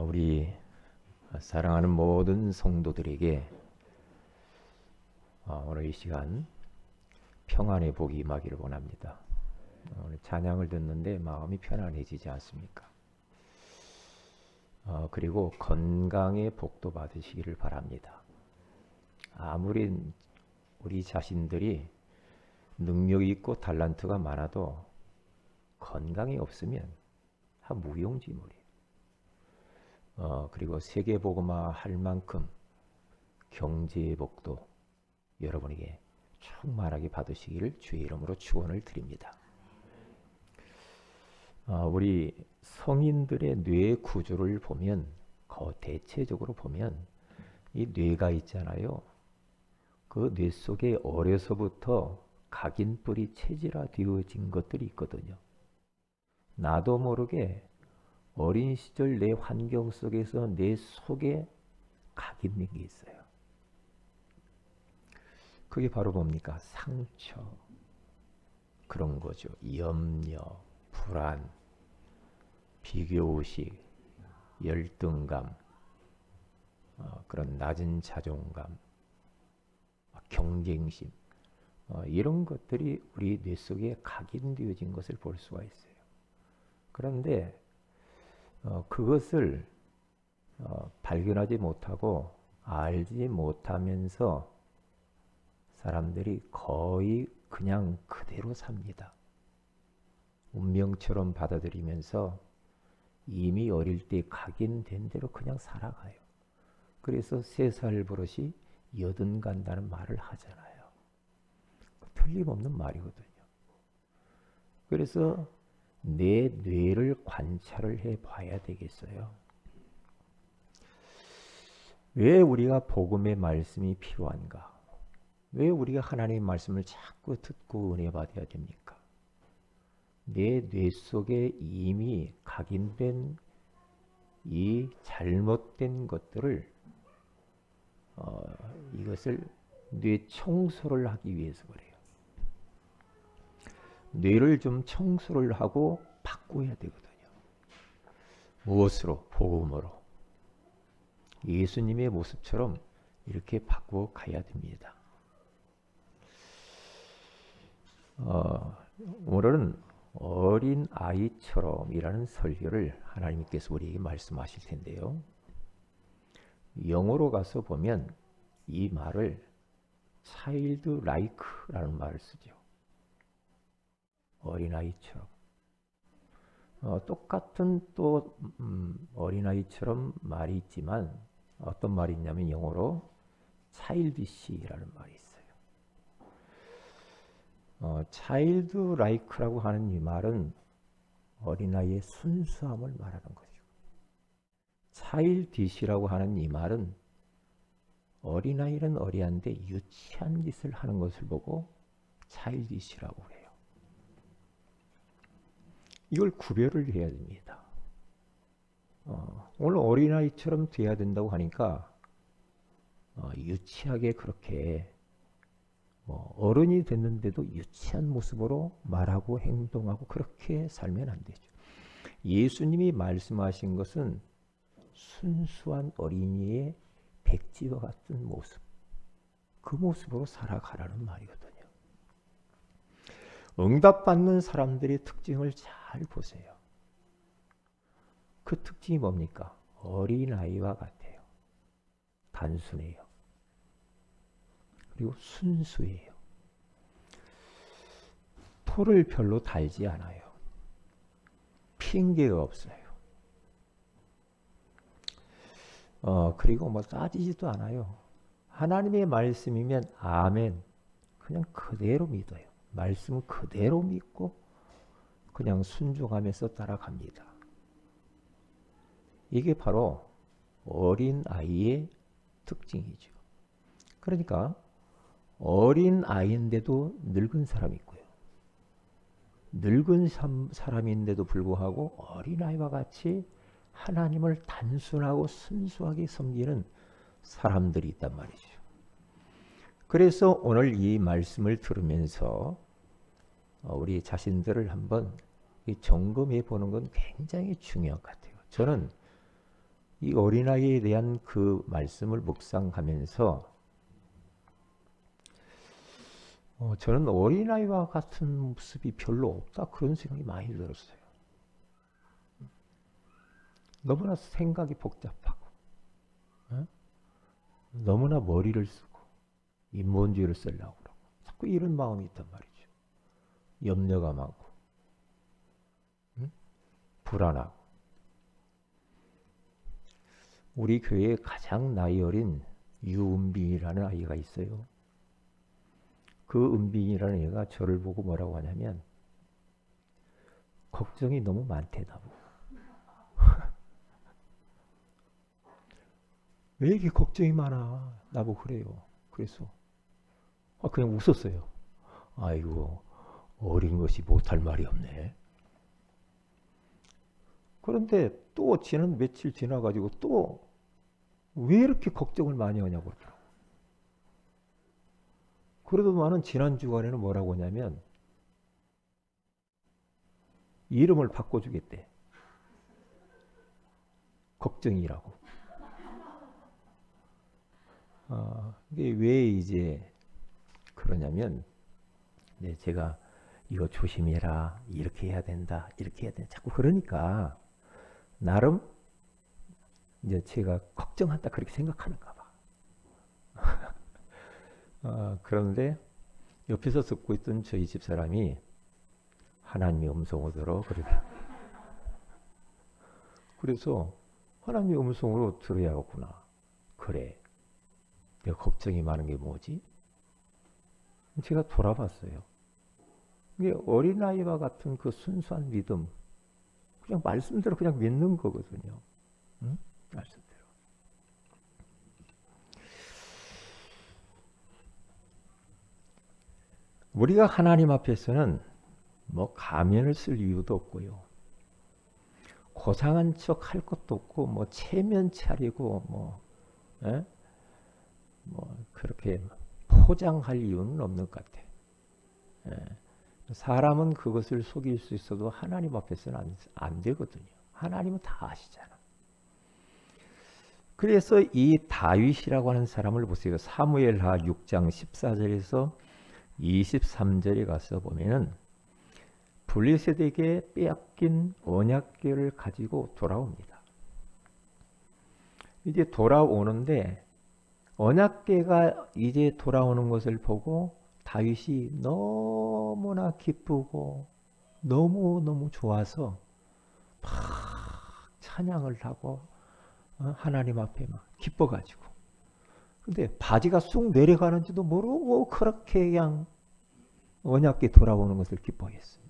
우리 사랑하는 모든 성도들에게 오늘 이 시간 평안의 복이 임하기를 원합니다. 오늘 찬양을 듣는데 마음이 편안해지지 않습니까? 그리고 건강의 복도 받으시기를 바랍니다. 아무리 우리 자신들이 능력이 있고 달란트가 많아도 건강이 없으면 다 무용지물이에요. 그리고 세계복음화 할 만큼 경제의 복도 여러분에게 충만하게 받으시기를 주의 이름으로 축원을 드립니다. 우리 성인들의 뇌 구조를 보면 대체적으로 보면 이 뇌가 있잖아요. 그 뇌 속에 어려서부터 각인뿔이 체질화되어진 것들이 있거든요. 나도 모르게 어린 시절 내 환경 속에서 내 속에 각인된 게 있어요. 그게 바로 뭡니까? 상처. 그런 거죠. 염려, 불안, 비교의식, 열등감, 그런 낮은 자존감, 경쟁심, 이런 것들이 우리 뇌 속에 각인되어진 것을 볼 수가 있어요. 그런데 그것을 발견하지 못하고 알지 못하면서 사람들이 거의 그냥 그대로 삽니다. 운명처럼 받아들이면서 이미 어릴 때 각인된 대로 그냥 살아가요. 그래서 3살 버릇이 80 간다는 말을 하잖아요. 틀림없는 말이거든요. 그래서 내 뇌를 관찰을 해 봐야 되겠어요. 왜 우리가 복음의 말씀이 필요한가? 왜 우리가 하나님의 말씀을 자꾸 듣고 은혜 받아야 됩니까? 내 뇌 속에 이미 각인된 이 잘못된 것들을 이것을 뇌 청소를 하기 위해서 그래요. 뇌를 좀 청소를 하고 바꿔야 되거든요. 무엇으로? 복음으로. 예수님의 모습처럼 이렇게 바꾸어 가야 됩니다. 오늘은 어린 아이처럼이라는 설교를 하나님께서 우리에게 말씀하실 텐데요. 영어로 가서 보면 이 말을 child like라는 말을 쓰죠. 어린아이처럼. 똑같은 또 어린아이처럼 말이 있지만 어떤 말이 있냐면 영어로 childish라는 말이 있어요. child like라고 하는 이 말은 어린아이의 순수함을 말하는 거죠. childish라고 하는 이 말은 어린아이는 어리한데 유치한 짓을 하는 것을 보고 childish라고 해요. 이걸 구별을 해야 됩니다. 오늘 어린아이처럼 돼야 된다고 하니까 유치하게 그렇게 어른이 됐는데도 유치한 모습으로 말하고 행동하고 그렇게 살면 안 되죠. 예수님이 말씀하신 것은 순수한 어린이의 백지와 같은 모습, 그 모습으로 살아가라는 말이거든요. 응답받는 사람들의 특징을 잘 보세요. 그 특징이 뭡니까? 어린아이와 같아요. 단순해요. 그리고 순수해요. 토를 별로 달지 않아요. 핑계가 없어요. 그리고 따지지도 않아요. 하나님의 말씀이면 아멘. 그냥 그대로 믿어요. 말씀 그대로 믿고 그냥 순종하면서 따라갑니다. 이게 바로 어린 아이의 특징이죠. 그러니까 어린 아이인데도 늙은 사람이 있고요. 늙은 사람인데도 불구하고 어린 아이와 같이 하나님을 단순하고 순수하게 섬기는 사람들이 있단 말이죠. 그래서 오늘 이 말씀을 들으면서 우리 자신들을 한번 점검해 보는 건 굉장히 중요한 것 같아요. 저는 이 어린아이에 대한 그 말씀을 묵상하면서 저는 어린아이와 같은 모습이 별로 없다 그런 생각이 많이 들었어요. 너무나 생각이 복잡하고 너무나 머리를 쓰고 인본주의를 쓰려고 그러고 자꾸 이런 마음이 있단 말이죠. 염려가 많고 불안하고. 우리 교회에 가장 나이 어린 유은빈이라는 아이가 있어요. 그 은빈이라는 애가 저를 보고 뭐라고 하냐면 걱정이 너무 많대 나보고. 왜 이렇게 걱정이 많아 나보고 그래요. 그래서 그냥 웃었어요. 아이고 어린 것이 못할 말이 없네. 그런데 또 지난 며칠 지나가지고 또 왜 이렇게 걱정을 많이 하냐고 그러더라고. 그러더만은 지난 주간에는 뭐라고 하냐면 이름을 바꿔주겠대. 걱정이라고. 이게 왜 이제 그러냐면 제가 이거 조심해라, 이렇게 해야 된다, 이렇게 해야 된다, 자꾸 그러니까 나름 이제 제가 걱정한다 그렇게 생각하는가 봐. 그런데 옆에서 듣고 있던 저희 집 사람이 하나님의 음성을 들어 그러게. 그래서 하나님의 음성으로 들어야겠구나. 그래. 내가 걱정이 많은 게 뭐지? 제가 돌아봤어요. 이게 어린아이와 같은 그 순수한 믿음, 그냥 말씀대로 그냥 믿는 거거든요. 응? 말씀대로. 우리가 하나님 앞에서는 뭐 가면을 쓸 이유도 없고요. 고상한 척 할 것도 없고, 뭐 체면 차리고, 뭐 그렇게 포장할 이유는 없는 것 같아. 사람은 그것을 속일 수 있어도 하나님 앞에서는 안 되거든요. 하나님은 다 아시잖아. 그래서 이 다윗이라고 하는 사람을 보세요. 사무엘하 6장 14절에서 23절에 가서 보면은 블레셋에게 빼앗긴 언약궤를 가지고 돌아옵니다. 이제 돌아오는데 언약궤가 이제 돌아오는 것을 보고 다윗이 너무나 기쁘고 너무너무 좋아서 막 찬양을 하고 하나님 앞에 막 기뻐가지고. 근데 바지가 쑥 내려가는지도 모르고 그렇게 그냥 언약궤 돌아오는 것을 기뻐했어요.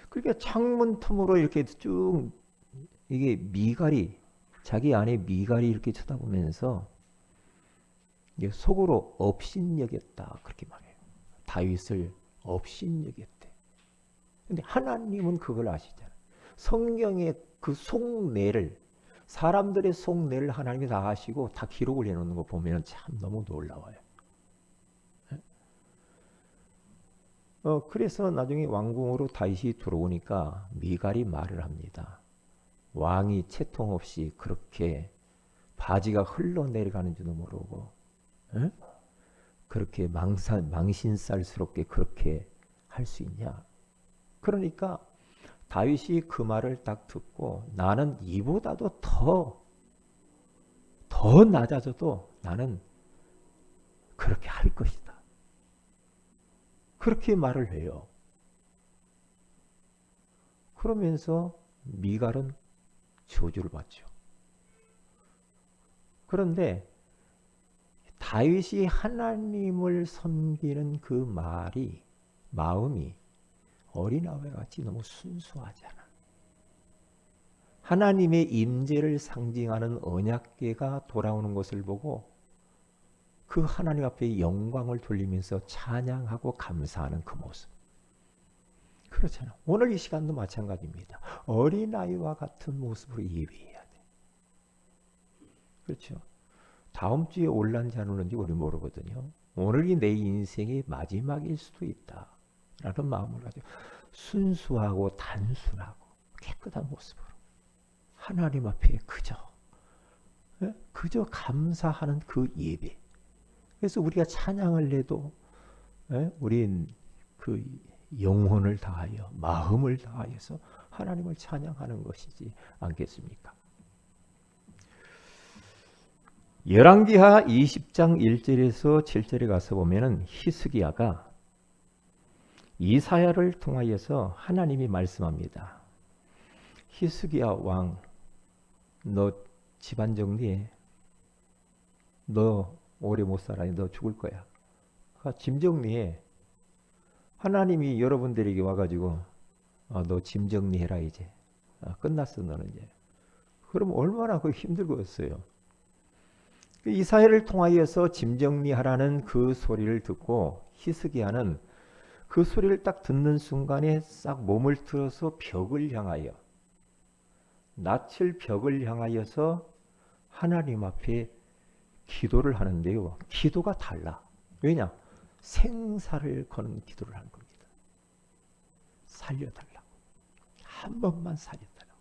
그러니까 창문 틈으로 이렇게 쭉 이게 미갈이 자기 안에 미갈이 이렇게 쳐다보면서 속으로 업신여겼다 그렇게 말해요. 다윗을 업신여겼대. 근데 하나님은 그걸 아시잖아요. 성경의 그 속내를 사람들의 속내를 하나님이 다 아시고 다 기록을 해놓는 거 보면 참 너무 놀라워요. 그래서 나중에 왕궁으로 다윗이 들어오니까 미갈이 말을 합니다. 왕이 채통 없이 그렇게 바지가 흘러내려가는지도 모르고 그렇게 망신살스럽게 그렇게 할 수 있냐. 그러니까 다윗이 그 말을 딱 듣고 나는 이보다도 더 낮아져도 나는 그렇게 할 것이다. 그렇게 말을 해요. 그러면서 미갈은 저주를 받죠. 그런데 다윗이 하나님을 섬기는 그 마음이 어린아이와 같이 너무 순수하잖아. 하나님의 임재를 상징하는 언약궤가 돌아오는 것을 보고 그 하나님 앞에 영광을 돌리면서 찬양하고 감사하는 그 모습. 그렇잖아. 오늘 이 시간도 마찬가지입니다. 어린아이와 같은 모습으로 예배해야 돼. 그렇죠. 다음 주에 올란지 안 올란지 우리 모르거든요. 오늘이 내 인생의 마지막일 수도 있다. 라는 마음을 가지고 순수하고 단순하고 깨끗한 모습으로 하나님 앞에 그저 감사하는 그 예배. 그래서 우리가 찬양을 해도 우린 그 영혼을 다하여 마음을 다하여서 하나님을 찬양하는 것이지 않겠습니까? 열왕기하 20장 1절에서 7절에 가서 보면은 히스기야가 이사야를 통하여서 하나님이 말씀합니다. 히스기야 왕, 너 집안 정리해. 너 오래 못 살아. 너 죽을 거야. 짐 정리해. 하나님이 여러분들에게 와가지고 너 짐 정리해라 이제. 끝났어 너는 이제. 그럼 얼마나 그 힘들겠어요. 이사야를 통하여서 짐 정리하라는 그 소리를 듣고 히스기야는 그 소리를 딱 듣는 순간에 싹 몸을 틀어서 벽을 향하여 낯을 벽을 향하여서 하나님 앞에 기도를 하는데요. 기도가 달라. 왜냐? 생사를 거는 기도를 하는 겁니다. 살려달라고. 한 번만 살려달라고.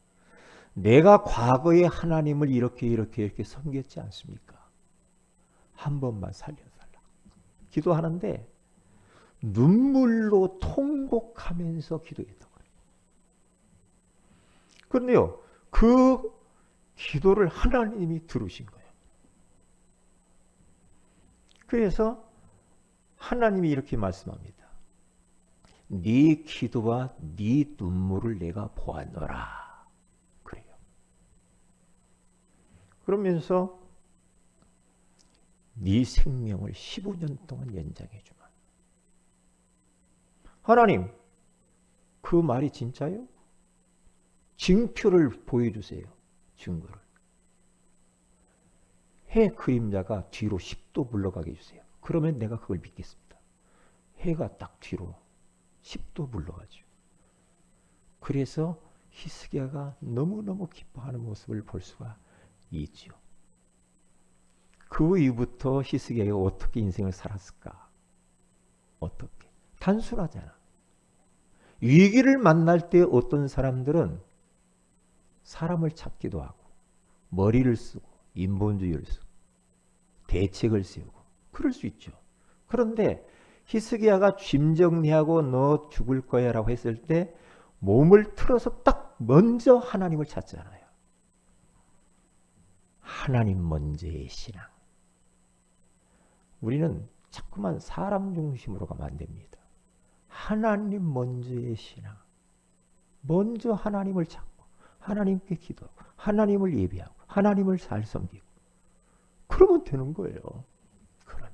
내가 과거에 하나님을 이렇게 섬겼지 않습니까? 한 번만 살려달라고. 기도하는데 눈물로 통곡하면서 기도했다고 그래요. 그런데요. 그 기도를 하나님이 들으신 거예요. 그래서 하나님이 이렇게 말씀합니다. 네 기도와 네 눈물을 내가 보았노라. 그래요. 그러면서 네 생명을 15년 동안 연장해 주마. 하나님, 그 말이 진짜요? 증표를 보여주세요. 증거를. 해 그림자가 뒤로 10도 물러가게 해주세요. 그러면 내가 그걸 믿겠습니다. 해가 딱 뒤로 10도 물러가죠. 그래서 히스기야가 너무너무 기뻐하는 모습을 볼 수가 있죠. 그 이후부터 히스기야가 어떻게 인생을 살았을까? 어떻게? 단순하잖아. 위기를 만날 때 어떤 사람들은 사람을 찾기도 하고 머리를 쓰고 인본주의를 쓰고 대책을 세우고 그럴 수 있죠. 그런데 히스기야가 짐 정리하고 너 죽을 거야 라고 했을 때 몸을 틀어서 딱 먼저 하나님을 찾잖아요. 하나님 먼저의 신앙. 우리는 자꾸만 사람 중심으로 가면 안 됩니다. 하나님 먼저의 신앙. 먼저 하나님을 찾고 하나님께 기도하고 하나님을 예배하고 하나님을 잘 섬기고 그러면 되는 거예요. 그러면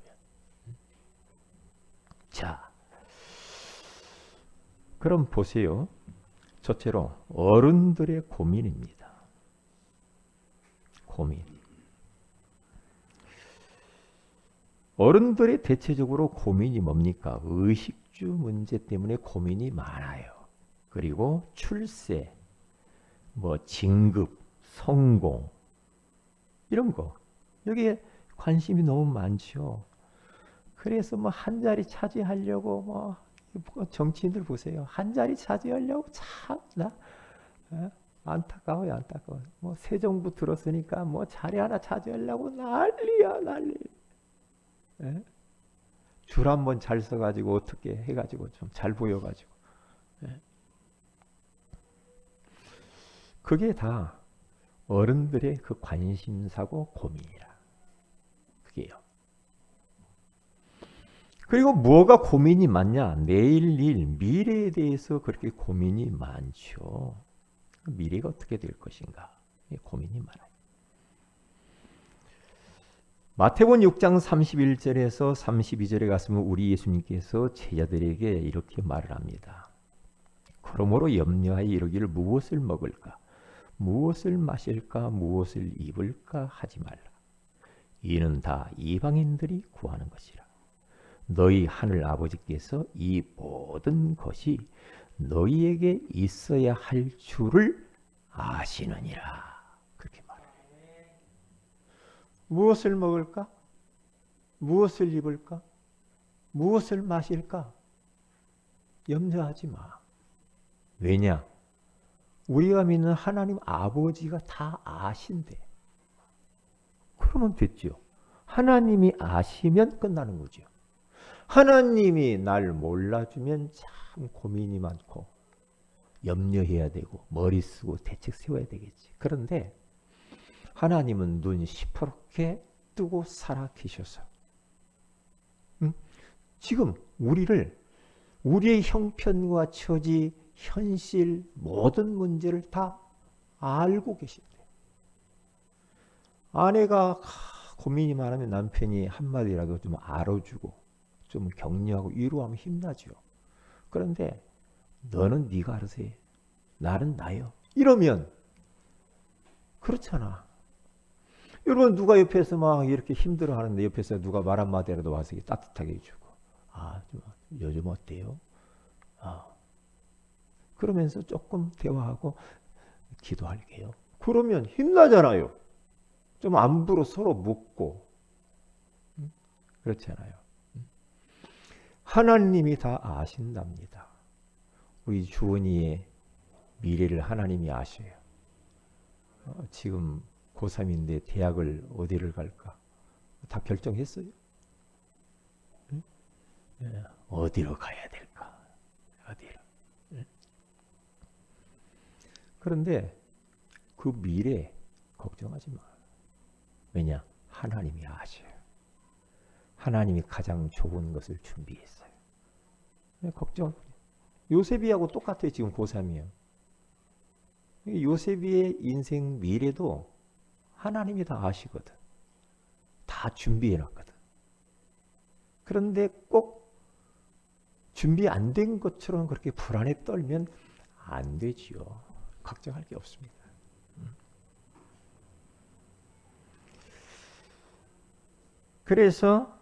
자, 그럼 보세요. 첫째로 어른들의 고민입니다. 고민. 어른들의 대체적으로 고민이 뭡니까? 의식주 문제 때문에 고민이 많아요. 그리고 출세, 진급, 성공 이런 거 여기에 관심이 너무 많죠. 그래서 한 자리 차지하려고 정치인들 보세요. 한 자리 차지하려고 참나 안타까워요, 안타까워. 새 정부 들었으니까 자리 하나 차지하려고 난리야, 난리. 예? 줄 한번 잘 써가지고 어떻게 해가지고 좀 잘 보여가지고. 예? 그게 다 어른들의 그 관심사고 고민이라. 그게요. 그리고 뭐가 고민이 많냐? 내일 일, 미래에 대해서 그렇게 고민이 많죠. 미래가 어떻게 될 것인가? 고민이 많아요. 마태복음 6장 31절에서 32절에 갔으면 우리 예수님께서 제자들에게 이렇게 말을 합니다. 그러므로 염려하여 이르기를 무엇을 먹을까? 무엇을 마실까? 무엇을 입을까? 하지 말라. 이는 다 이방인들이 구하는 것이라. 너희 하늘 아버지께서 이 모든 것이 너희에게 있어야 할 줄을 아시느니라. 그렇게 말해요. 무엇을 먹을까? 무엇을 입을까? 무엇을 마실까? 염려하지 마. 왜냐? 우리가 믿는 하나님 아버지가 다 아신대. 그러면 됐죠. 하나님이 아시면 끝나는 거죠. 하나님이 날 몰라주면 참 고민이 많고 염려해야 되고 머리 쓰고 대책 세워야 되겠지. 그런데 하나님은 눈 시퍼렇게 뜨고 살아 계셔서 지금 우리의 형편과 처지, 현실, 모든 문제를 다 알고 계신대. 아내가 고민이 많으면 남편이 한마디라도 좀 알아주고 좀 격려하고 위로하면 힘나죠. 그런데 너는 네가 알아서 해. 나는 나요. 이러면 그렇잖아. 여러분 누가 옆에서 막 이렇게 힘들어하는데 옆에서 누가 말 한마디라도 와서 따뜻하게 해주고 요즘 어때요? 그러면서 조금 대화하고 기도할게요. 그러면 힘나잖아요. 좀 안부로 서로 묻고 그렇잖아요. 하나님이 다 아신답니다. 우리 주원이의 미래를 하나님이 아셔요. 지금 고3인데 대학을 어디를 갈까? 다 결정했어요? 어디로 가야 될까? 어디로? 그런데 그 미래 걱정하지 마. 왜냐? 하나님이 아셔요. 하나님이 가장 좋은 것을 준비했어요. 걱정. 요셉이하고 똑같아요. 지금 고3이에요. 요셉의 인생 미래도 하나님이 다 아시거든. 다 준비해놨거든. 그런데 꼭 준비 안 된 것처럼 그렇게 불안에 떨면 안 되지요. 걱정할 게 없습니다. 그래서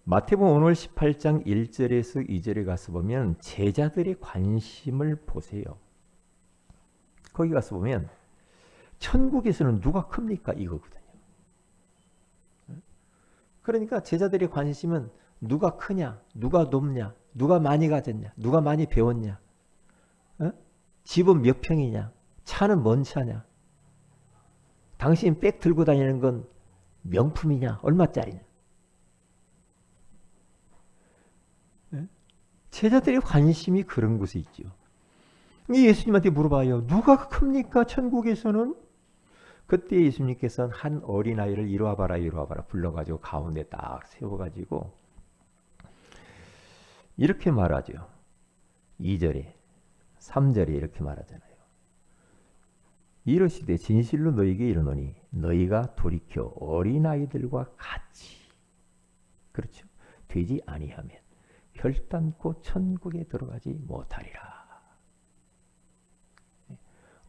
마태복음 오늘 18장 1절에서 2절에 가서 보면 제자들의 관심을 보세요. 거기 가서 보면 천국에서는 누가 큽니까? 이거거든요. 그러니까 제자들의 관심은 누가 크냐, 누가 높냐, 누가 많이 가졌냐, 누가 많이 배웠냐, 집은 몇 평이냐, 차는 뭔 차냐, 당신 백 들고 다니는 건 명품이냐, 얼마짜리냐. 제자들의 관심이 그런 곳에 있죠. 예수님한테 물어봐요. 누가 큽니까? 천국에서는? 그때 예수님께서는 한 어린아이를 이리 와봐라 불러가지고 가운데 딱 세워가지고 이렇게 말하죠. 2절에 3절에 이렇게 말하잖아요. 이르시되 진실로 너희에게 이르노니 너희가 돌이켜 어린아이들과 같이 그렇죠. 되지 아니하면 결단코 천국에 들어가지 못하리라.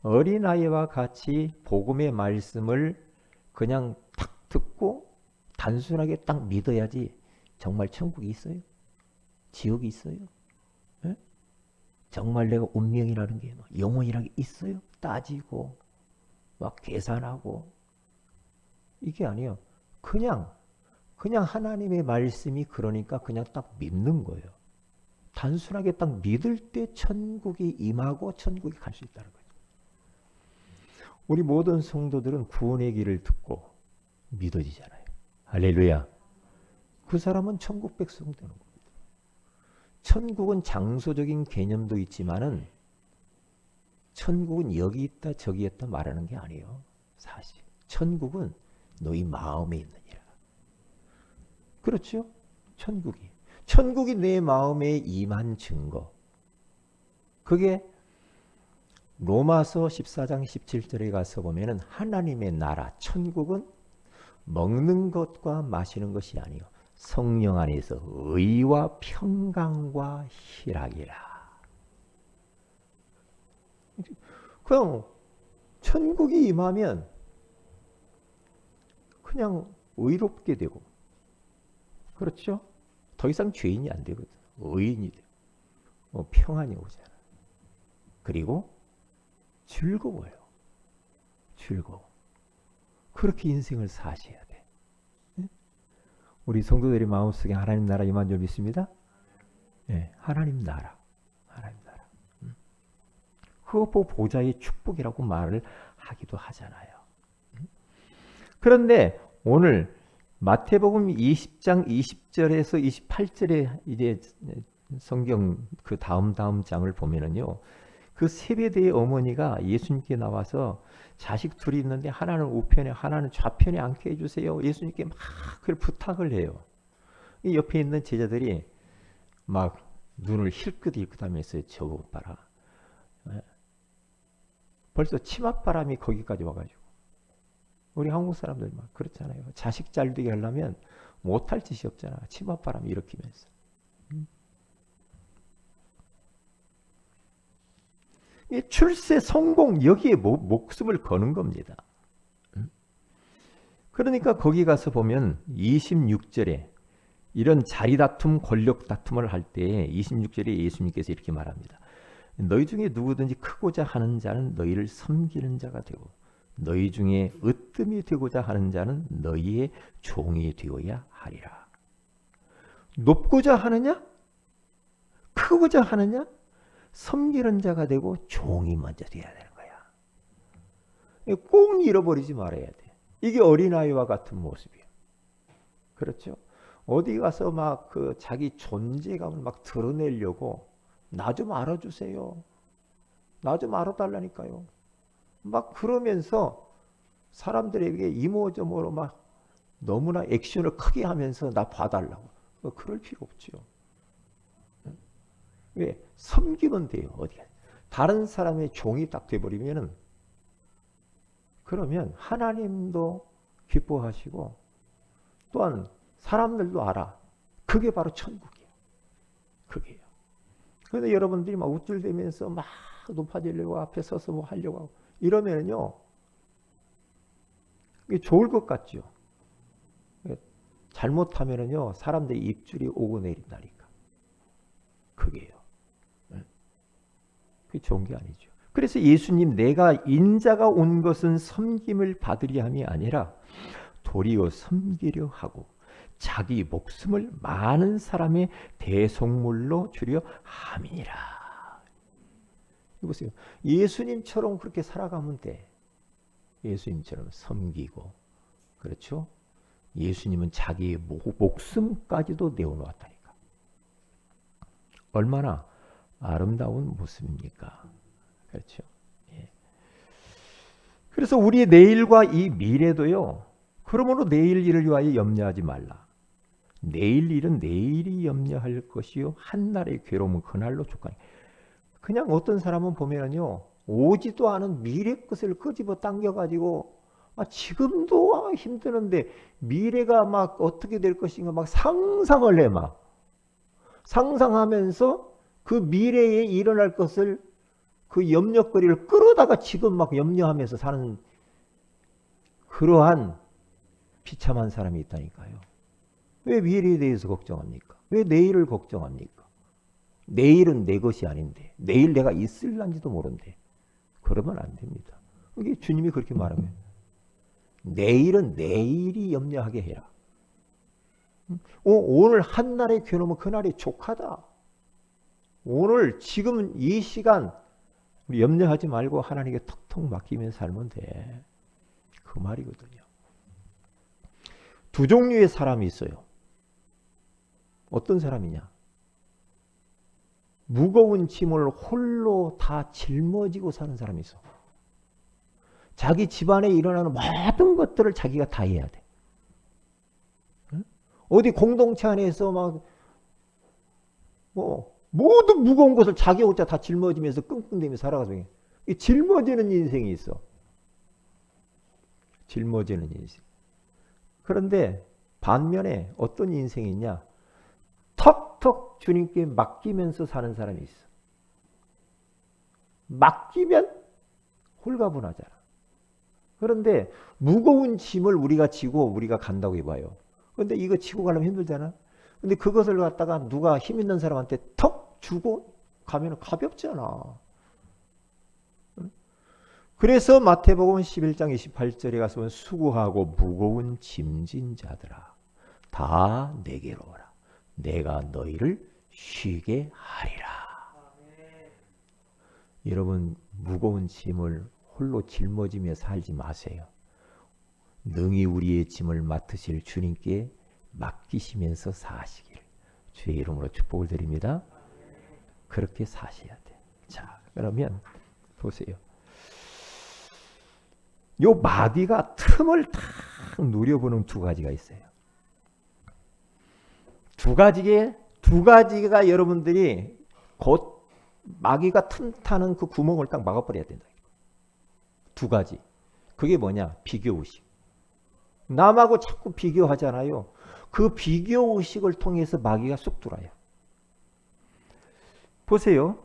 어린아이와 같이 복음의 말씀을 그냥 딱 듣고 단순하게 딱 믿어야지 정말 천국이 있어요? 지옥이 있어요? 네? 정말 내가 운명이라는 게 영혼이라는 게 있어요? 따지고 막 계산하고 이게 아니에요. 그냥 하나님의 말씀이 그러니까 그냥 딱 믿는 거예요. 단순하게 딱 믿을 때 천국이 임하고 천국에 갈 수 있다는 거예요. 우리 모든 성도들은 구원의 길을 듣고 믿어지잖아요. 할렐루야. 그 사람은 천국 백성 되는 겁니다. 천국은 장소적인 개념도 있지만은 천국은 여기 있다 저기 있다 말하는 게 아니에요. 사실 천국은 너희 마음에 있느니라. 그렇죠? 천국이 내 마음에 임한 증거. 그게 로마서 14장 17절에 가서 보면은 하나님의 나라, 천국은 먹는 것과 마시는 것이 아니요 성령 안에서 의와 평강과 희락이라. 그냥 천국이 임하면 그냥 의롭게 되고 그렇죠? 더 이상 죄인이 안 되거든. 의인이 되고 평안이 오잖아. 그리고 즐거워요. 즐거워. 그렇게 인생을 사셔야 돼. 네? 우리 성도들의 마음속에 하나님 나라 임한 줄 믿습니다? 네, 하나님 나라. 하나님 나라. 그거 보고 보좌의 축복이라고 말을 하기도 하잖아요. 그런데 오늘 마태복음 20장 20절에서 28절에 이제 성경 그 다음 장을 보면은요. 그 세베대의 어머니가 예수님께 나와서 자식 둘이 있는데 하나는 우편에 하나는 좌편에 앉게 해주세요. 예수님께 막 그걸 부탁을 해요. 이 옆에 있는 제자들이 막 눈을 힐끗힐끗 하면서 저거 봐라. 벌써 치맛바람이 거기까지 와가지고 우리 한국 사람들 막 그렇잖아요. 자식 잘 되게 하려면 못할 짓이 없잖아. 치맛바람 일으키면서. 이 출세 성공 여기에 목숨을 거는 겁니다. 그러니까 거기 가서 보면 26절에 이런 자리 다툼, 권력 다툼을 할 때 26절에 예수님께서 이렇게 말합니다. 너희 중에 누구든지 크고자 하는 자는 너희를 섬기는 자가 되고 너희 중에 으뜸이 되고자 하는 자는 너희의 종이 되어야 하리라. 높고자 하느냐? 크고자 하느냐? 섬기는 자가 되고 종이 먼저 돼야 되는 거야. 꼭 잃어버리지 말아야 돼. 이게 어린아이와 같은 모습이에요. 그렇죠? 어디 가서 막 그 자기 존재감을 막 드러내려고 나 좀 알아주세요. 나 좀 알아달라니까요. 막 그러면서 사람들에게 이모저모로 막 너무나 액션을 크게 하면서 나 봐달라고. 그럴 필요 없죠. 왜? 섬기면 돼요. 어디가? 다른 사람의 종이 딱 돼버리면은 그러면 하나님도 기뻐하시고 또한 사람들도 알아. 그게 바로 천국이에요. 그게요. 그런데 여러분들이 막 우쭐대면서 막 높아지려고 앞에 서서 뭐 하려고 하고 이러면요. 이게 좋을 것 같죠. 잘못하면은요. 사람들이 입줄이 오고 내린다니까. 그게요. 그게 좋은 게 아니죠. 그래서 예수님 내가 인자가 온 것은 섬김을 받으려 함이 아니라 도리어 섬기려 하고 자기 목숨을 많은 사람의 대속물로 주려 함이니라. 보세요. 예수님처럼 그렇게 살아가면 돼. 예수님처럼 섬기고 그렇죠? 예수님은 자기의 목숨까지도 내어놓았다니까. 얼마나 아름다운 모습입니까? 그렇죠? 예. 그래서 우리의 내일과 이 미래도요. 그러므로 내일 일을 위하여 염려하지 말라. 내일 일은 내일이 염려할 것이요 한날의 괴로움은 그날로 족하니. 그냥 어떤 사람은 보면은요. 오지도 않은 미래 것을 끄집어 당겨가지고 지금도 힘드는데 미래가 막 어떻게 될 것인가 막 상상을 해 막. 상상하면서 그 미래에 일어날 것을 그 염려거리를 끌어다가 지금 막 염려하면서 사는 그러한 비참한 사람이 있다니까요. 왜 미래에 대해서 걱정합니까? 왜 내일을 걱정합니까? 내일은 내 것이 아닌데 내일 내가 있을란지도 모른대. 그러면 안 됩니다. 이게 주님이 그렇게 말하면 내일은 내일이 염려하게 해라. 오늘 한날의 괴로움은 그날이 족하다. 오늘 지금 이 시간 우리 염려하지 말고 하나님께 턱턱 맡기면서 살면 돼. 그 말이거든요. 두 종류의 사람이 있어요. 어떤 사람이냐? 무거운 짐을 홀로 다 짊어지고 사는 사람이 있어. 자기 집안에 일어나는 모든 것들을 자기가 다 해야 돼. 어디 공동체 안에서 막 모든 무거운 것을 자기 혼자 다 짊어지면서 끙끙대며 살아가서 짊어지는 인생이 있어. 짊어지는 인생. 그런데 반면에 어떤 인생이 있냐? 턱턱 주님께 맡기면서 사는 사람이 있어. 맡기면 홀가분하잖아. 그런데 무거운 짐을 우리가 지고 우리가 간다고 해봐요. 그런데 이거 지고 가려면 힘들잖아. 근데 그것을 갖다가 누가 힘 있는 사람한테 턱 주고 가면 가볍잖아. 그래서 마태복음 11장 28절에 가서 보면 수고하고 무거운 짐진 자들아 다 내게로 오라. 내가 너희를 쉬게 하리라. 여러분 무거운 짐을 홀로 짊어지며 살지 마세요. 능히 우리의 짐을 맡으실 주님께 맡기시면서 사시길 주의 이름으로 축복을 드립니다. 그렇게 사셔야 돼. 자, 그러면 보세요. 요 마귀가 틈을 탁 노려보는 두 가지가 있어요. 두 가지가 여러분들이 곧 마귀가 틈 타는 그 구멍을 딱 막아버려야 된다. 두 가지. 그게 뭐냐? 비교의식. 남하고 자꾸 비교하잖아요. 그 비교의식을 통해서 마귀가 쑥 들어와요. 보세요.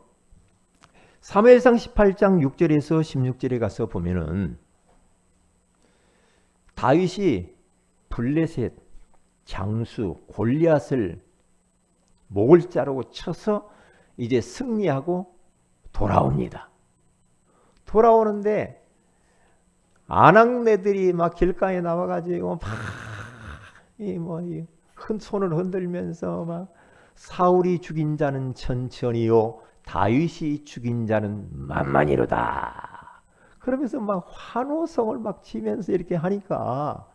사무엘상 18장 6절에서 16절에 가서 보면은 다윗이 블레셋 장수 골리앗을 목을 자르고 쳐서 이제 승리하고 돌아옵니다. 돌아오는데 아낙네들이 막 길가에 나와가지고 큰 손을 흔들면서 막 사울이 죽인 자는 천천히요 다윗이 죽인 자는 만만이로다. 그러면서 막 환호성을 막 치면서 이렇게 하니까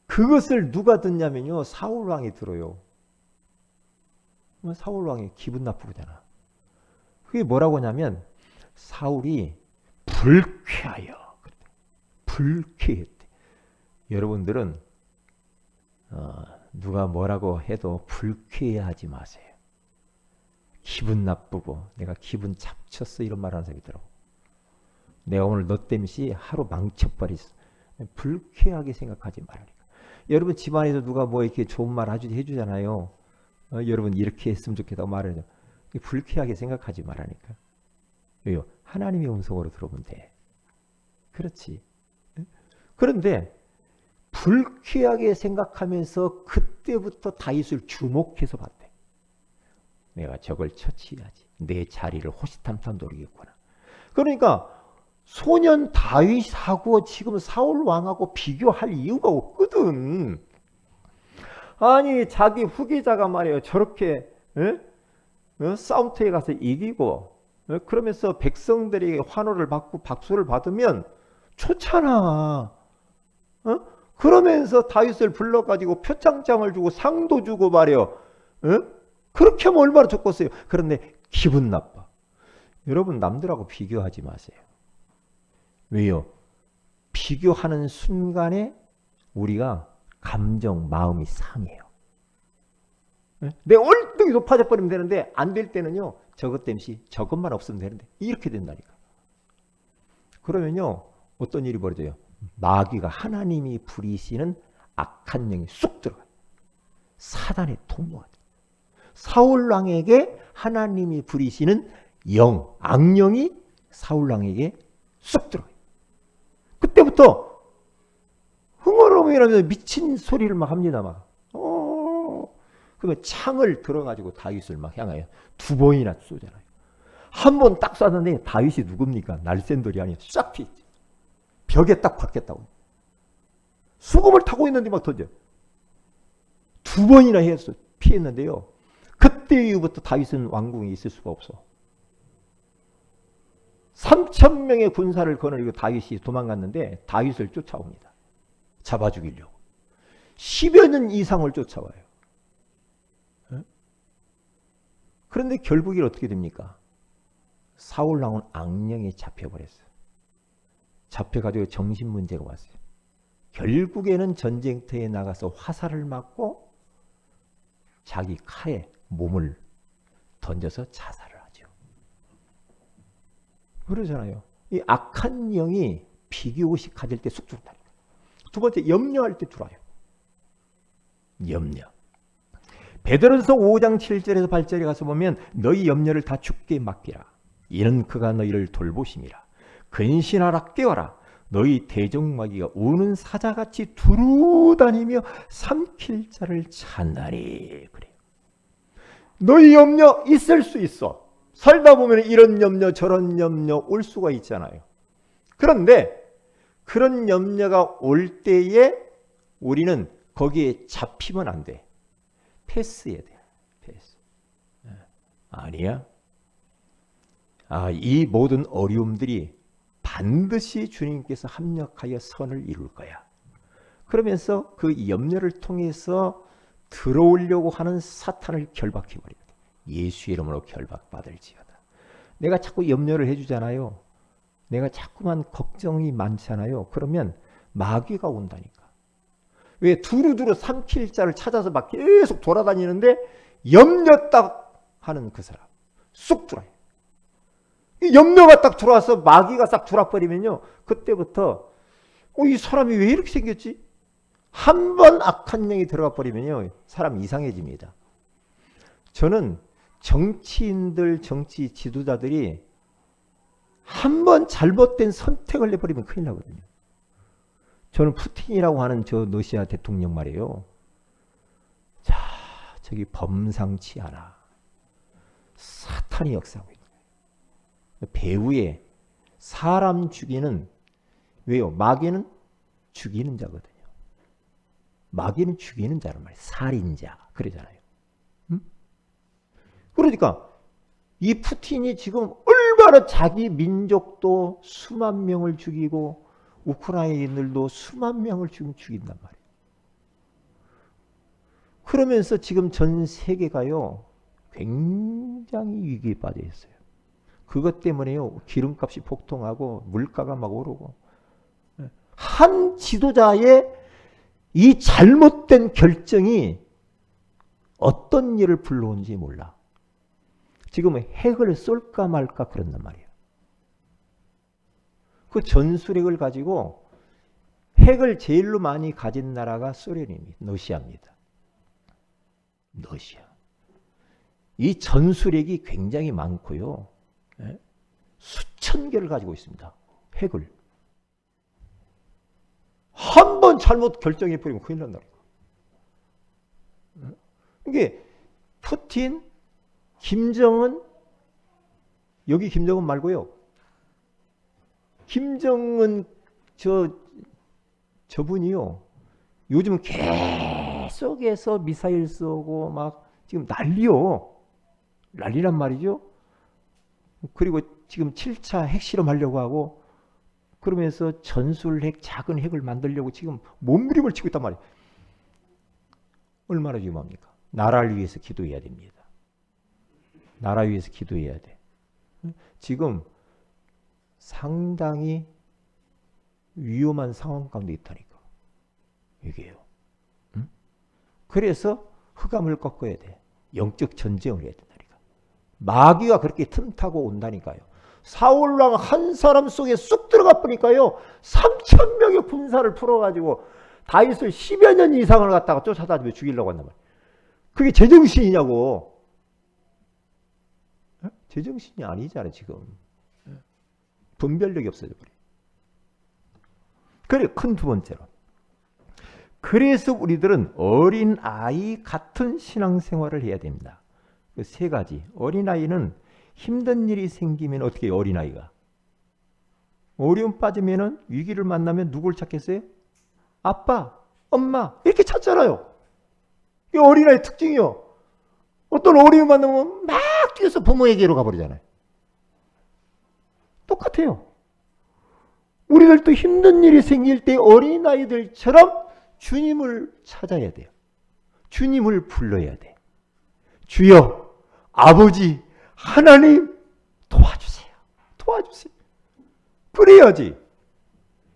그것을 누가 듣냐면요 사울 왕이 들어요. 사울 왕이 기분 나쁘잖아. 그게 뭐라고 하냐면 사울이 불쾌했대. 여러분들은 누가 뭐라고 해도 불쾌해하지 마세요. 기분 나쁘고 내가 기분 잡쳤어 이런 말 하는 사람이 있더라고. 내가 오늘 너 때문에 하루 망쳐버렸어. 불쾌하게 생각하지 말라니까. 여러분 집안에서 누가 뭐 이렇게 좋은 말 해주잖아요. 여러분 이렇게 했으면 좋겠다고 말해요. 불쾌하게 생각하지 말라니까. 왜요? 하나님의 음성으로 들어보면 돼. 그렇지. 그런데 불쾌하게 생각하면서 그때부터 다윗을 주목해서 봤대. 내가 저걸 처치해야지. 내 자리를 호시탐탐 노리겠구나. 그러니까 소년 다윗하고 지금 사울 왕하고 비교할 이유가 없거든. 아니 자기 후계자가 말이에요. 저렇게 싸움터에 가서 이기고 그러면서 백성들에게 환호를 받고 박수를 받으면 좋잖아. 그러면서 다윗을 불러가지고 표창장을 주고 상도 주고 말이에요. 그렇게 하면 얼마나 좋겠어요. 그런데 기분 나빠. 여러분 남들하고 비교하지 마세요. 왜요? 비교하는 순간에 우리가 감정, 마음이 상해요. 내 얼등이 높아져 버리면 되는데 안 될 때는요. 저것 때문에 저것만 없으면 되는데 이렇게 된다니까. 그러면요. 어떤 일이 벌어져요? 마귀가 하나님이 부리시는 악한 영이 쑥 들어가요. 사단의 통로가 돼요. 사울왕에게 하나님이 부리시는 영, 악령이 사울왕에게 쑥 들어가요. 그때부터 흥얼흥얼하면서 미친 소리를 막 합니다. 막. 그러면 창을 들어가지고 다윗을 막 향하여 두 번이나 쏘잖아요. 한 번 딱 쐈는데 다윗이 누굽니까? 날쌘돌이 아니에요. 싹 피했지. 벽에 딱 박혔다고. 수금을 타고 있는데 막 던져. 두 번이나 해서 피했는데요. 그때 이후부터 다윗은 왕궁에 있을 수가 없어. 3,000명의 군사를 거느리고 다윗이 도망갔는데 다윗을 쫓아옵니다. 잡아 죽이려고. 10여 년 이상을 쫓아와요. 그런데 결국이 어떻게 됩니까? 사울왕은 악령에 잡혀버렸어요. 잡혀가지고 정신문제가 왔어요. 결국에는 전쟁터에 나가서 화살을 맞고 자기 칼에 몸을 던져서 자살을 하죠. 그러잖아요. 이 악한 영이 비교의식 가질 때 쑥 들어온다. 두 번째, 염려할 때 들어와요. 염려. 베드로전서 5장 7절에서 8절에 가서 보면 너희 염려를 다 주께 맡기라. 이는 그가 너희를 돌보심이라. 근신하라 깨어라. 너희 대적마귀가 우는 사자같이 두루다니며 삼킬 자를 찾나니. 그래요. 너희 염려 있을 수 있어. 살다 보면 이런 염려 저런 염려 올 수가 있잖아요. 그런데 그런 염려가 올 때에 우리는 거기에 잡히면 안 돼. 패스해야 돼. 패스. 아니야. 이 모든 어려움들이 반드시 주님께서 합력하여 선을 이룰 거야. 그러면서 그 염려를 통해서 들어오려고 하는 사탄을 결박해버려요. 예수의 이름으로 결박받을지어다. 내가 자꾸 염려를 해주잖아요. 내가 자꾸만 걱정이 많잖아요. 그러면 마귀가 온다니까. 왜 두루두루 삼킬 자를 찾아서 막 계속 돌아다니는데 염려 딱 하는 그 사람 쑥 들어와요. 염려가 딱 들어와서 마귀가 싹 들어와버리면요. 그때부터 이 사람이 왜 이렇게 생겼지? 한 번 악한 영이 들어가 버리면요. 사람 이상해집니다. 저는 정치인들, 정치 지도자들이 한 번 잘못된 선택을 해버리면 큰일 나거든요. 저는 푸틴이라고 하는 저 러시아 대통령 말이에요. 자, 저기 범상치 않아. 사탄이 역사하고 있는 거예요. 배후에 사람 죽이는, 왜요? 마귀는 죽이는 자거든요. 마귀는 죽이는 자란 말이에요. 살인자. 그러잖아요. 응? 그러니까 이 푸틴이 지금 얼마나 자기 민족도 수만 명을 죽이고 우크라이나인들도 수만 명을 지금 죽인단 말이에요. 그러면서 지금 전 세계가요. 굉장히 위기에 빠져 있어요. 그것 때문에요. 기름값이 폭등하고 물가가 막 오르고 한 지도자의 이 잘못된 결정이 어떤 일을 불러온지 몰라. 지금 핵을 쏠까 말까 그런단 말이에요. 그 전술핵을 가지고 핵을 제일로 많이 가진 나라가 소련입니다. 러시아입니다. 러시아. 이 전술핵이 굉장히 많고요. 수천 개를 가지고 있습니다. 핵을. 한 번 잘못 결정해버리면 큰일 난다. 이게 푸틴, 김정은, 여기 김정은 말고요. 김정은 저분이요. 요즘 계속해서 미사일 쏘고 막 지금 난리란 말이죠. 그리고 지금 7차 핵실험 하려고 하고 그러면서 전술핵, 작은 핵을 만들려고 지금 몸부림을 치고 있단 말이에요. 얼마나 위험합니까? 나라를 위해서 기도해야 됩니다. 나라 위해서 기도해야 돼. 지금 상당히 위험한 상황 가운데 있다니까. 이게요. 응? 그래서 흑암을 꺾어야 돼. 영적 전쟁을 해야 된다니까. 마귀가 그렇게 틈타고 온다니까요. 사울왕 한 사람 속에 쑥 들어가 보니까요. 3,000명의 군사를 풀어가지고 다윗을 10여 년 이상을 갖다가 쫓아다니며 죽이려고 한단 말이에요. 그게 제정신이냐고. 제정신이 아니잖아 지금. 분별력이 없어져 버려. 그래, 큰 두 번째로. 그래서 우리들은 어린아이 같은 신앙생활을 해야 됩니다. 그 세 가지. 어린아이는 힘든 일이 생기면 어떻게 해요? 어린아이가. 어려움 빠지면 위기를 만나면 누굴 찾겠어요? 아빠, 엄마 이렇게 찾잖아요. 이게 어린아이 특징이요. 어떤 어려움 만나면 막 뛰어서 부모에게로 가버리잖아요. 똑같아요. 우리들도 힘든 일이 생길 때 어린아이들처럼 주님을 찾아야 돼요. 주님을 불러야 돼. 주여, 아버지, 하나님 도와주세요. 도와주세요. 그래야지.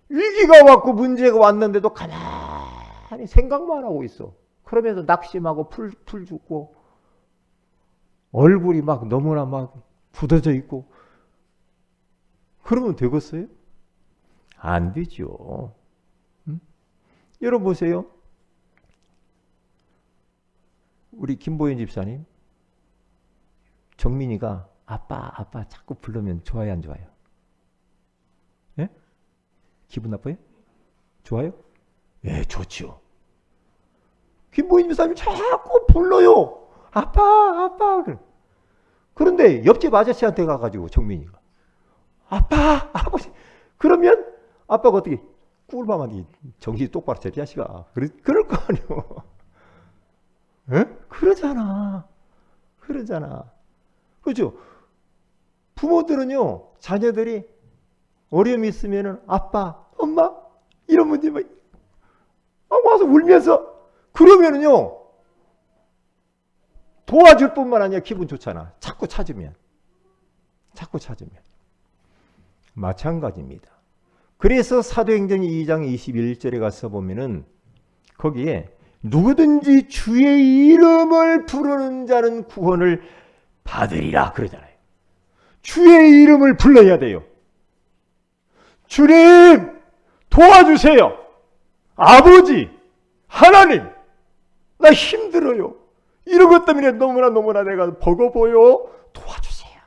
위기가 왔고 문제가 왔는데도 가만히 생각만 하고 있어. 그러면서 낙심하고 풀 죽고 얼굴이 막 너무나 막 굳어져 있고 그러면 되겠어요? 안 되죠. 응? 여러분 보세요. 우리 김보현 집사님 정민이가 아빠 자꾸 부르면 좋아요 안 좋아요? 예? 기분 나빠요? 좋아요? 예, 좋죠. 김보현 집사님 자꾸 불러요. 아빠. 그런데 옆집 아저씨한테 가가지고 정민이가 아빠, 아버지. 그러면 아빠가 어떻게 꿀밤한테 정신 똑바로 차려 자식아. 그럴 거 아니오. 에? 그러잖아. 그렇죠. 부모들은요, 자녀들이 어려움이 있으면은 아빠, 엄마 이런 문제 막 와서 울면서 그러면은요 도와줄 뿐만 아니라 기분 좋잖아. 자꾸 찾으면 마찬가지입니다. 그래서 사도행전 2장 21절에 가서 보면은 거기에 누구든지 주의 이름을 부르는 자는 구원을 받으리라 그러잖아요. 주의 이름을 불러야 돼요. 주님 도와주세요. 아버지 하나님 나 힘들어요. 이런 것 때문에 너무나 내가 버거워요. 도와주세요.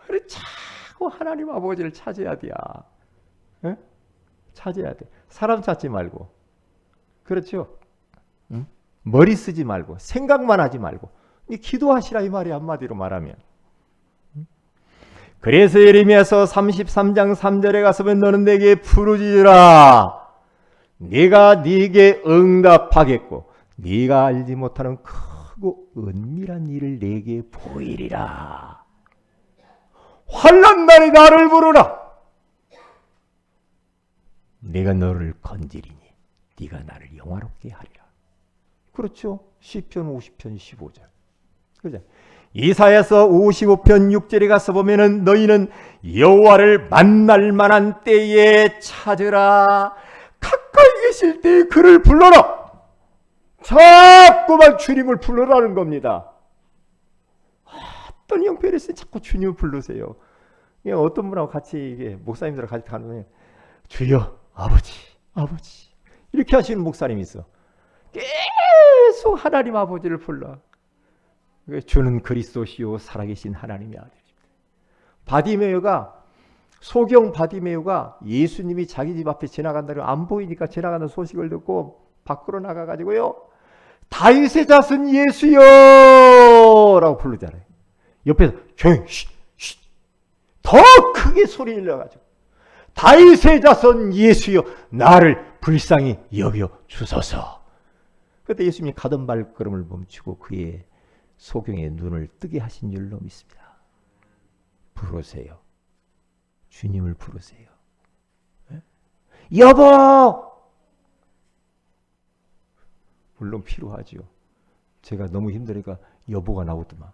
그래 자꾸 하나님 아버지를 찾아야 돼요. 에? 찾아야 돼. 사람 찾지 말고. 그렇죠? 응? 머리 쓰지 말고 생각만 하지 말고 기도하시라 이 말이 한마디로 말하면. 그래서 예레미야서 33장 3절에 가서 보면 너는 내게 부르짖으라. 내가 네게 응답하겠고 네가 알지 못하는 크고 은밀한 일을 내게 보이리라. 환난 날에 나를 부르라. 내가 너를 건지리니 네가 나를 영화롭게 하리라. 그렇죠. 시편 50편 15절. 그죠? 이사야서 55편 6절에 가서 보면은 너희는 여호와를 만날 만한 때에 찾으라. 가까이 계실 때에 그를 불러라. 자꾸만 주님을 불러라는 겁니다. 어떤 형편에서 자꾸 주님을 부르세요. 어떤 분하고 같이 목사님들하고 같이 가면 주여 아버지 이렇게 하시는 목사님이 있어. 계속 하나님 아버지를 불러. 주는 그리스도시요 살아계신 하나님의 아들입니다. 바디메오가 소경 바디메오가 예수님이 자기 집 앞에 지나간다고 안 보이니까 지나가는 소식을 듣고 밖으로 나가가지고요 다윗의 자손 예수여 라고 부르잖아요. 옆에서 조용히 더 크게 소리 질러가지고 다윗의 자손 예수여 나를 불쌍히 여겨 주소서. 그때 예수님이 가던 발걸음을 멈추고 그의 소경의 눈을 뜨게 하신 줄로 믿습니다. 부르세요. 주님을 부르세요. 여보! 물론 필요하죠. 제가 너무 힘드니까 여보가 나오더만.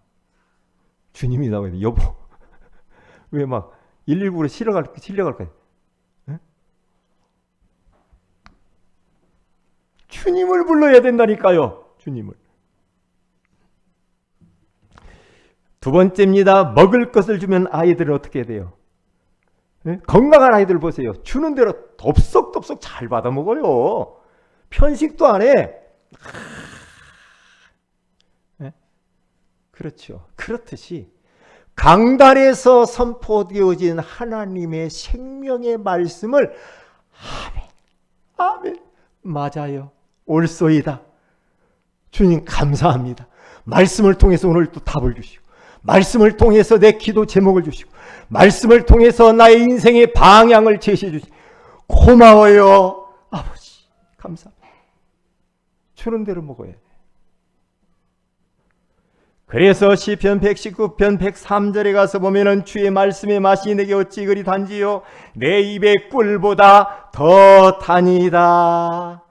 주님이 나와야 여보. 왜 막 119로 실려갈까요? 주님을 불러야 된다니까요. 주님을. 두 번째입니다. 먹을 것을 주면 아이들은 어떻게 돼요? 건강한 아이들 보세요. 주는 대로 덥석덥석 잘 받아 먹어요. 편식도 안 해. 그렇죠. 그렇듯이 강단에서 선포되어진 하나님의 생명의 말씀을 아멘 맞아요. 옳소이다. 주님 감사합니다. 말씀을 통해서 오늘 또 답을 주시고 말씀을 통해서 내 기도 제목을 주시고 말씀을 통해서 나의 인생의 방향을 제시해 주시고 고마워요. 아버지 감사합니다. 주는 대로 먹어야 돼. 그래서 시편 119편 103절에 가서 보면은 주의 말씀의 맛이 내게 어찌 그리 단지요 내 입의 꿀보다 더 다니다.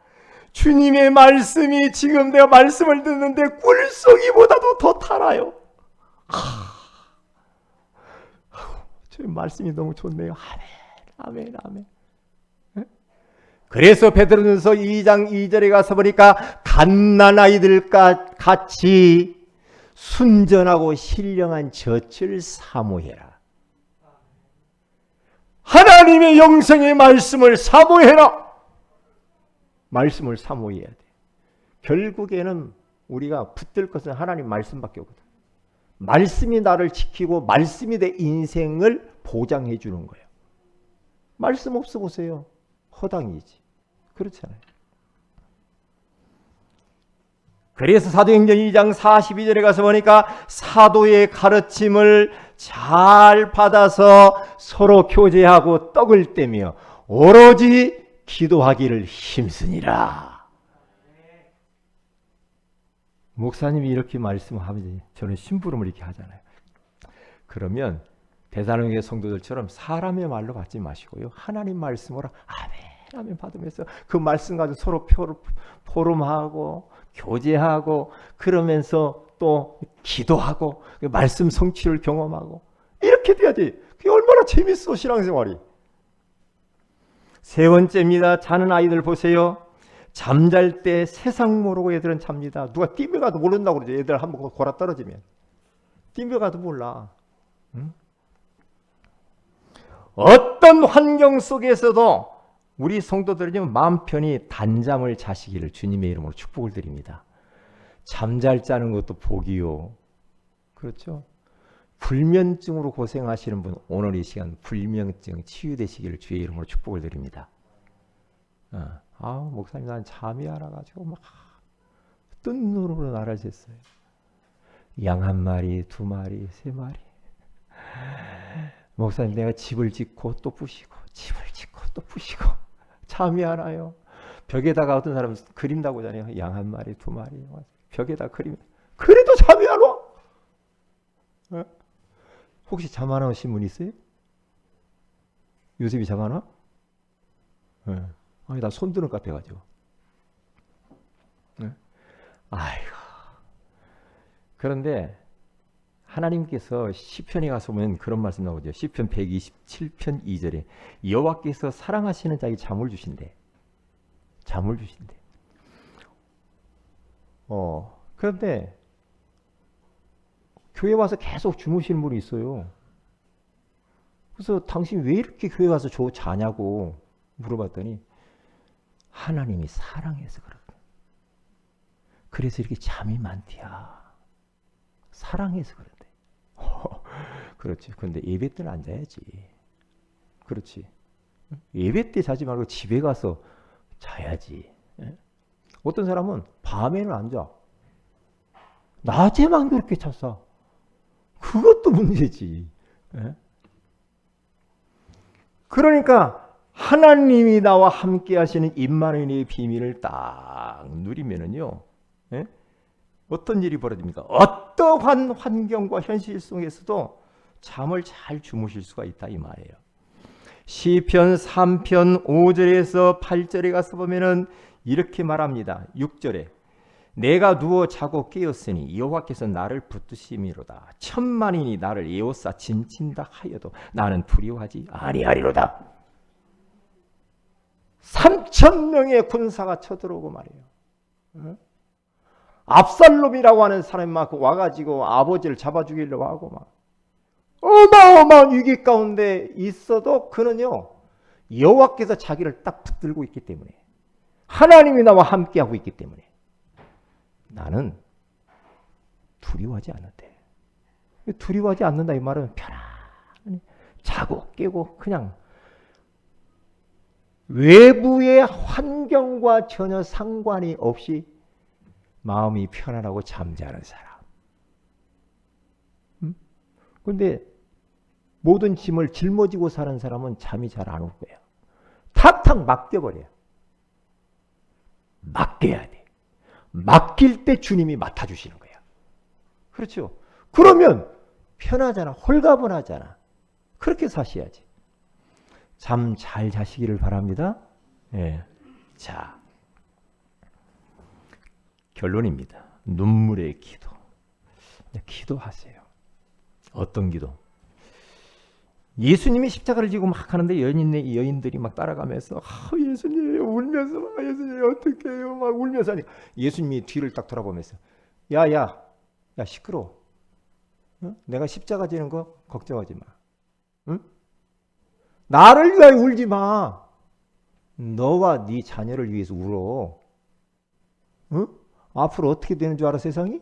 주님의 말씀이 지금 내가 말씀을 듣는데 꿀송이보다도 더 달아요. 주님 말씀이 너무 좋네요. 아멘. 그래서 베드로전서 2장 2절에 가서 보니까 갓난아이들과 같이 순전하고 신령한 젖을 사모해라. 하나님의 영생의 말씀을 사모해라. 말씀을 사모해야 돼. 결국에는 우리가 붙들 것은 하나님 말씀밖에 없거든. 말씀이 나를 지키고 말씀이 내 인생을 보장해 주는 거예요. 말씀 없어 보세요. 허당이지. 그렇잖아요. 그래서 사도행전 2장 42절에 가서 보니까 사도의 가르침을 잘 받아서 서로 교제하고 떡을 떼며 오로지 기도하기를 힘쓰니라. 목사님이 이렇게 말씀하면 저는 심부름을 이렇게 하잖아요. 그러면 데살로니가 성도들처럼 사람의 말로 받지 마시고요. 하나님 말씀으로 아멘, 아멘 받으면서 그 말씀 가지고 서로 포럼하고 교제하고 그러면서 또 기도하고 말씀 성취를 경험하고 이렇게 돼야지. 그게 얼마나 재밌어, 신앙생활이. 세 번째입니다. 자는 아이들 보세요. 잠잘 때 세상 모르고 애들은 잡니다. 누가 띠벼가도 모른다고 그러죠. 애들 한번 골아 떨어지면 띠벼가도 몰라. 응? 어떤 환경 속에서도 우리 성도들은 마음 편히 단잠을 자시기를 주님의 이름으로 축복을 드립니다. 잠잘 자는 것도 복이요. 그렇죠? 불면증으로 고생하시는 분, 오늘 이 시간 불면증 치유되시기를 주의 이름으로 축복을 드립니다. 목사님, 난 잠이 안 와가지고 막 뜬 눈으로 나를 샜어요. 양 한 마리, 두 마리, 세 마리. 목사님, 내가 집을 짓고 또 부시고 집을 짓고 또 부시고 잠이 안 와요. 벽에다가 어떤 사람은 그린다고 하잖아요. 양 한 마리, 두 마리. 벽에다 그리면 그래도 잠이 안 와. 혹시 잠 안 오신 분 있어요? 요셉이 잠 안 와? 아니, 나 손 드는 것 같아가지고. 아이고. 그런데 하나님께서 시편에 가서 보면 그런 말씀 나오죠. 시편 127편 2절에 여호와께서 사랑하시는 자에게 잠을 주신대. 잠을 주신대. 그런데 교회 와서 계속 주무시는 분이 있어요. 그래서 당신 왜 이렇게 교회 와서 자냐고 물어봤더니 하나님이 사랑해서 그렇다. 그래서 이렇게 잠이 많디야. 사랑해서 그런데. 그렇지. 그런데 예배 때는 안 자야지. 그렇지. 예배 때 자지 말고 집에 가서 자야지. 어떤 사람은 밤에는 안 자. 낮에만 그렇게 잤어. 그것도 문제지. 그러니까 하나님이 나와 함께 하시는 임마누엘의 비밀을 딱 누리면은요. 어떤 일이 벌어집니까? 어떠한 환경과 현실 속에서도 잠을 잘 주무실 수가 있다 이 말이에요. 시편 3편 5절에서 8절에 가서 보면은 이렇게 말합니다. 6절에 내가 누워 자고 깨었으니 여호와께서 나를 붙드심이로다. 천만인이 나를 에워싸 진친다 하여도 나는 두려워하지 아니하리로다. 3,000명의 군사가 쳐들어오고 말이에요. 압살롬이라고 하는 사람이 막 와가지고 아버지를 잡아 죽이려고 하고 막 어마어마한 위기 가운데 있어도 그는요 여호와께서 자기를 딱 붙들고 있기 때문에 하나님이 나와 함께하고 있기 때문에 나는 두려워하지 않는데. 두려워하지 않는다 이 말은 편안히 자고 깨고 그냥 외부의 환경과 전혀 상관이 없이 마음이 편안하고 잠자는 사람. 그런데 모든 짐을 짊어지고 사는 사람은 잠이 잘 안 올 거예요. 탁탁 맡겨버려요. 맡겨야 돼. 맡길 때 주님이 맡아주시는 거예요. 그렇죠? 그러면 편하잖아. 홀가분하잖아. 그렇게 사셔야지. 잠 잘 자시기를 바랍니다. 예. 자, 결론입니다. 눈물의 기도. 기도하세요. 어떤 기도? 예수님이 십자가를 지고 막 하는데 여인들이 막 따라가면서 예수님 울면서 예수님 어떡해요 막 울면서 하니까 예수님이 뒤를 딱 돌아보면서 야 시끄러워. 내가 십자가 지는 거 걱정하지 마. 응? 나를 위하여 울지 마. 너와 네 자녀를 위해서 울어. 응? 앞으로 어떻게 되는 줄 알아 세상이?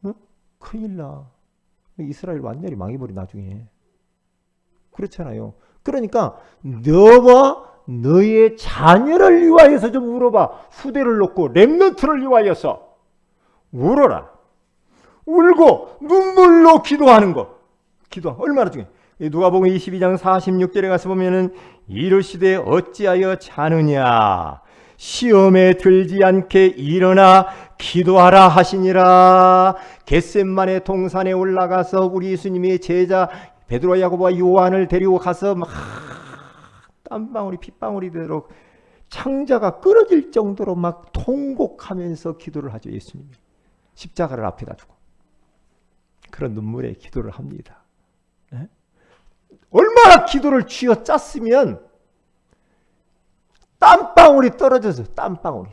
응? 큰일 나. 이스라엘 완전히 망해버리 나중에. 그렇잖아요. 그러니까 너와 너의 자녀를 위하여서 좀 울어봐. 후대를 놓고 렘넌트를 위하여서 울어라. 울고 눈물로 기도하는 거. 기도 얼마나 중요해. 누가복음 22장 46절에 가서 보면은 이르시되 어찌하여 자느냐 시험에 들지 않게 일어나 기도하라 하시니라. 겟셋마네 동산에 올라가서 우리 예수님의 제자 베드로, 야고보와 요한을 데리고 가서 막 땀방울이 핏방울이 되도록 창자가 끊어질 정도로 막 통곡하면서 기도를 하죠. 예수님이 십자가를 앞에다 두고 그런 눈물의 기도를 합니다. 네? 얼마나 기도를 쥐어짰으면 땀방울이 떨어져서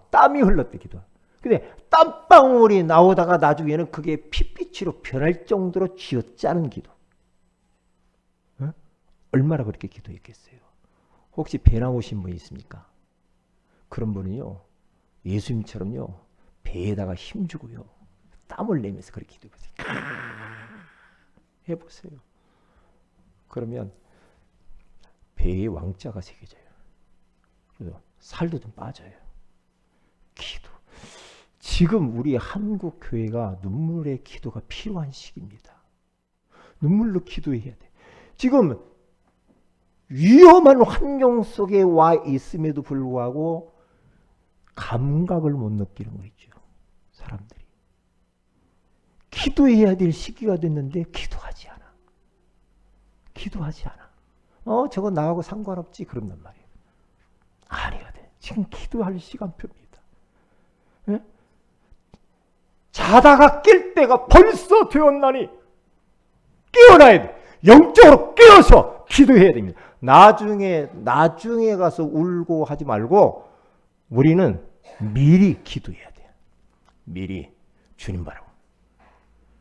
땀이 흘렀대. 기도. 근데 땀방울이 나오다가 나중에는 그게 핏빛으로 변할 정도로 쥐어짜는 기도. 네? 얼마나 그렇게 기도했겠어요. 혹시 배 나오신 분 있습니까? 그런 분은요, 예수님처럼요, 배에다가 힘주고요, 땀을 내면서 그렇게 기도해보세요. 해보세요. 그러면 배에 왕자가 새겨져요. 그래서 살도 좀 빠져요. 기도. 지금 우리 한국 교회가 눈물의 기도가 필요한 시기입니다. 눈물로 기도해야 돼. 지금 위험한 환경 속에 와 있음에도 불구하고 감각을 못 느끼는 거 있죠. 사람들이. 기도해야 될 시기가 됐는데 기도하지 않아. 기도하지 않아. 저거 나하고 상관없지. 그런단 말이에요. 아니거든. 지금 기도할 시간표입니다. 네? 자다가 깰 때가 벌써 되었나니 깨어나야 돼. 영적으로 깨어서 기도해야 됩니다. 나중에 가서 울고 하지 말고 우리는 미리 기도해야 돼요. 미리 주님 바라고.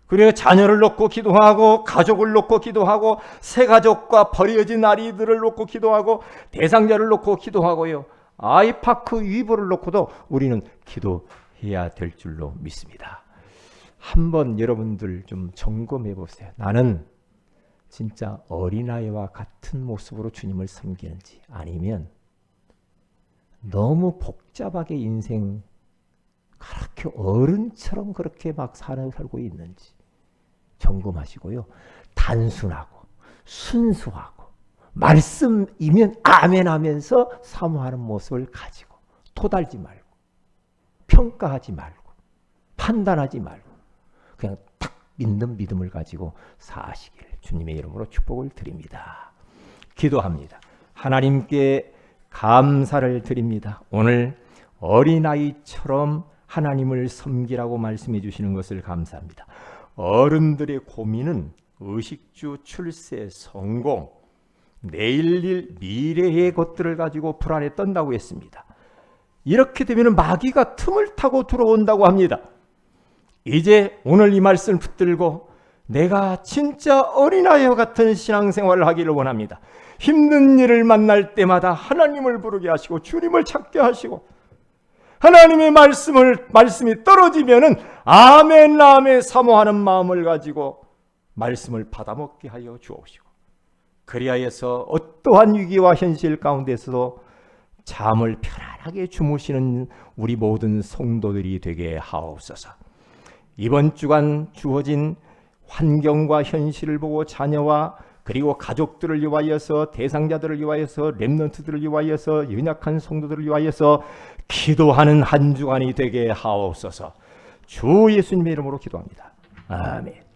그리고 자녀를 놓고 기도하고 가족을 놓고 기도하고 새 가족과 버려진 아이들을 놓고 기도하고 대상자를 놓고 기도하고요. 아이파크 위부를 놓고도 우리는 기도해야 될 줄로 믿습니다. 한번 여러분들 좀 점검해 보세요. 나는 진짜 어린아이와 같은 모습으로 주님을 섬기는지 아니면 너무 복잡하게 인생 그렇게 어른처럼 그렇게 막 살고 있는지 점검하시고요. 단순하고 순수하고 말씀이면 아멘 하면서 사모하는 모습을 가지고 토달지 말고 평가하지 말고 판단하지 말고 그냥 딱 믿는 믿음을 가지고 사시길 주님의 이름으로 축복을 드립니다. 기도합니다. 하나님께 감사를 드립니다. 오늘 어린아이처럼 하나님을 섬기라고 말씀해 주시는 것을 감사합니다. 어른들의 고민은 의식주, 출세, 성공, 내일 일, 미래의 것들을 가지고 불안에 떤다고 했습니다. 이렇게 되면 마귀가 틈을 타고 들어온다고 합니다. 이제 오늘 이 말씀을 붙들고 내가 진짜 어린아이와 같은 신앙생활을 하기를 원합니다. 힘든 일을 만날 때마다 하나님을 부르게 하시고 주님을 찾게 하시고 하나님의 말씀이 떨어지면은 아멘 아멘 사모하는 마음을 가지고 말씀을 받아먹게 하여 주옵시고 그리하여서 어떠한 위기와 현실 가운데서도 잠을 편안하게 주무시는 우리 모든 성도들이 되게 하옵소서. 이번 주간 주어진 환경과 현실을 보고 자녀와 그리고 가족들을 위하여서 대상자들을 위하여서 렘넌트들을 위하여서 연약한 성도들을 위하여서 기도하는 한 주간이 되게 하옵소서. 주 예수님의 이름으로 기도합니다. 아멘.